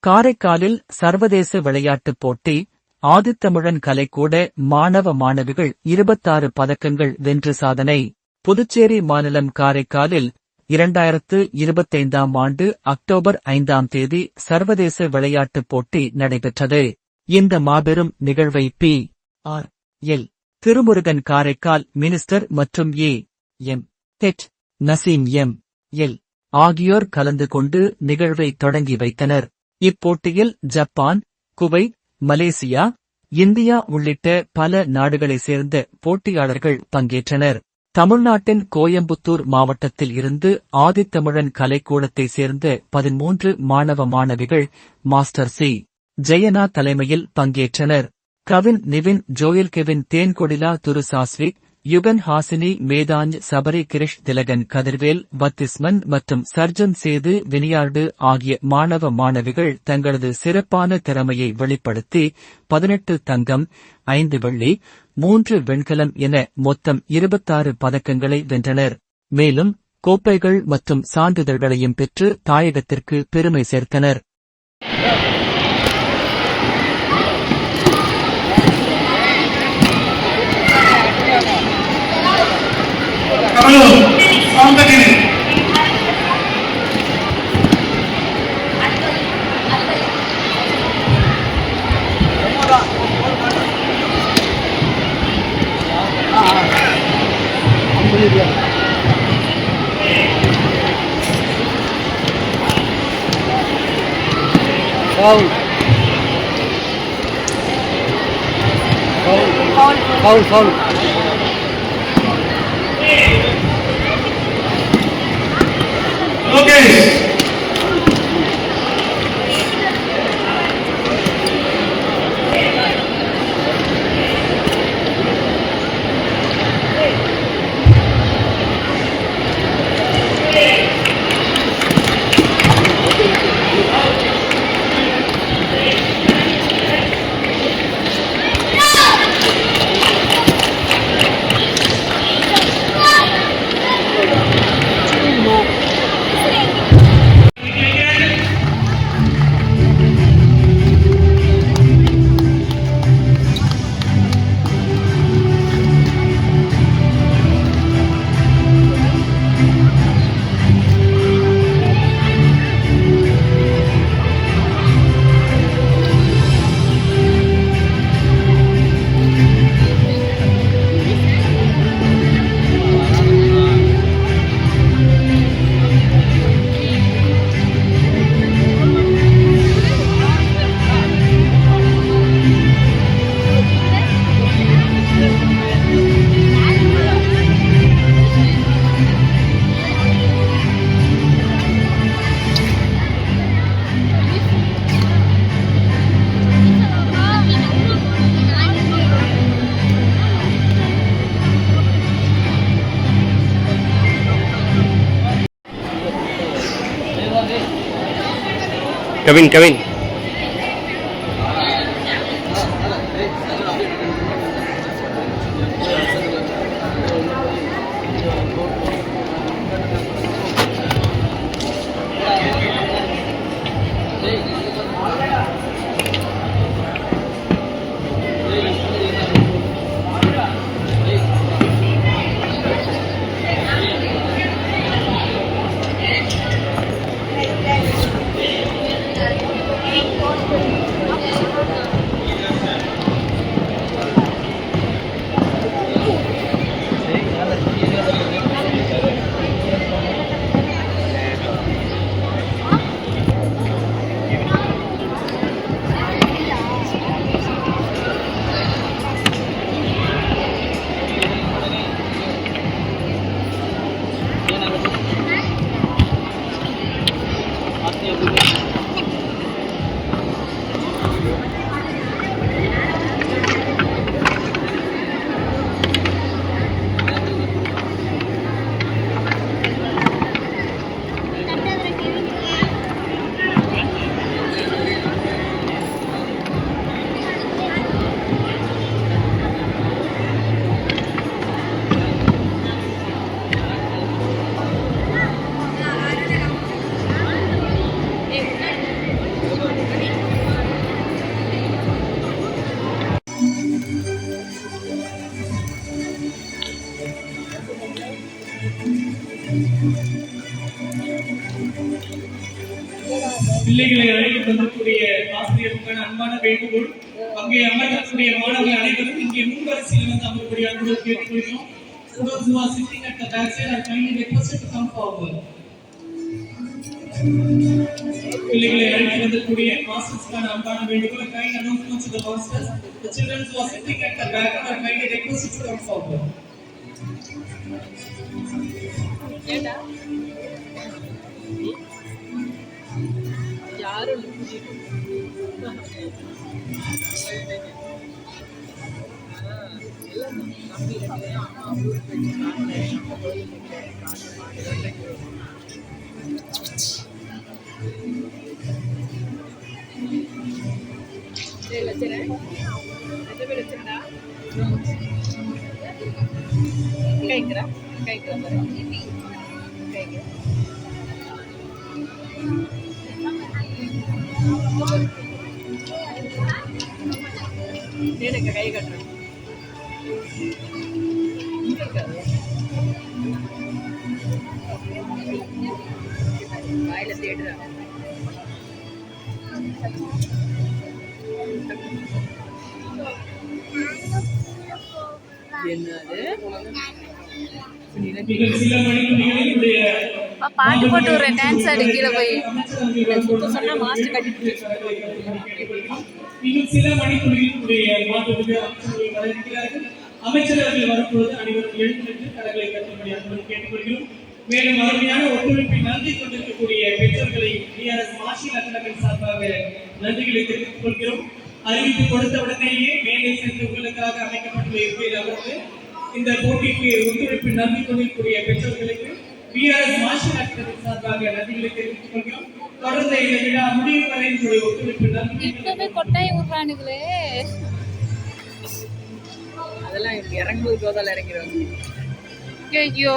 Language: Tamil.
காரைக்காலில் சர்வதேச விளையாட்டுப் போட்டி ஆதித்தமிழன் கலைக்கூட மாணவ மாணவிகள் 26 பதக்கங்கள் வென்று சாதனை. புதுச்சேரி மாநிலம் காரைக்காலில் 2025ஆம் ஆண்டு அக்டோபர் 5ஆம் தேதி சர்வதேச விளையாட்டுப் போட்டி நடைபெற்றது. இந்த மாபெரும் நிகழ்வை பி.ஆர்.எல். திருமுருகன் காரைக்கால் மினிஸ்டர் மற்றும் ஏ.எம்.ஹெச். நசீம் எம்.எல். ஆகியோர் கலந்து கொண்டு நிகழ்வை தொடங்கி வைத்தனர். இப்போட்டியில் ஜப்பான், குவைத், மலேசியா, இந்தியா உள்ளிட்ட பல நாடுகளைச் சேர்ந்த போட்டியாளர்கள் பங்கேற்றனர். தமிழ்நாட்டின் கோயம்புத்தூர் மாவட்டத்தில் இருந்து ஆதித்தமிழன் கலைக்கூடத்தைச் சேர்ந்த 13 மாணவ மாணவிகள் மாஸ்டர் சி. ஜெயனா தலைமையில் பங்கேற்றனர். கவின் நிவின் ஜோயல் கெவின் தேன்கொடிலா துரு சாஸ்விக் யுகன் ஹாசினி மேதாஞ்ச் சபரி கிரிஷ் திலகன் கதிர்வேல் பத்திஸ்மன் மற்றும் சர்ஜன் சேது வினியார்டு ஆகிய மாணவ மாணவிகள் தங்களது சிறப்பான திறமையை வெளிப்படுத்தி 18 தங்கம், 5 வெள்ளி, 3 வெண்கலம் என மொத்தம் 26 பதக்கங்களை வென்றனர். மேலும் கோப்பைகள் மற்றும் சான்றிதழ்களையும் பெற்று தாயகத்திற்கு பெருமை சேர்த்தனர். Foul. Okay. Kevin. மாணவர்களுக்கான அன்பான வேண்டுகோள். அங்கே அமர்த்தக்கூடிய மாணவர்கள் அனைவரும் இங்கே முன்வரிசையில் வந்து அமரக்கூடிய அன்போடு கேட்டுக்கொள்கிறோம். Those who are sitting at the back side are kindly requested to come forward. பிள்ளைகளை அழைத்து வந்தக்கூடிய மாஸ்டர்ஸ்க்கான அன்பான வேண்டுகோள். Kind announcement to the masters. The children who are sitting at the back are kindly requested to come forward. கை கட்டுறேன் வாயில தேடுறேன். என்னது பாட்டு போட்டு ஒரு டான்ஸ் ஆடி கீழே போய் சொன்னா மாஸ்டர் கட்டி இன்னும் சில மணித்துளிகளுடைய மாற்றத்துக்கு அமைச்சர்கள் வரும்போது அனைவரும் எழுந்திருந்து கரங்களை கட்டும்படி அன்போடு கேட்டுக்கொள்கிறோம். மேலும் அருமையான ஒத்துழைப்பை நன்றி கொண்டிருக்கக்கூடிய பெற்றோர்களை டிஆர்எஸ் மார்ஷல் அகாடமி சார்பாக நன்றிகளை தெரிவித்துக் கொள்கிறோம். அறிவிப்பு கொடுத்த உடனேயே மேலே சென்று உங்களுக்காக அமைக்கப்பட்டுள்ள இருக்கையில் அமர்ந்து இந்த போட்டிக்கு ஒத்துழைப்பு நன்றி கொண்டிருக்கக்கூடிய பெற்றோர்களுக்கு டிஆர்எஸ் மார்ஷல் அகாடமி சார்பாக நன்றிகளை தெரிவித்துக் கொள்கிறோம். தொடர்ந்து இந்த விழா முடிவு வரை உங்களுடைய ஒத்துழைப்பு நன்றி. இப்பவே கொட்டாய் விடுறானுங்களே, அதெல்லாம் இறங்கும்போது கோதால இறங்கிடுவாங்க. ஐயோ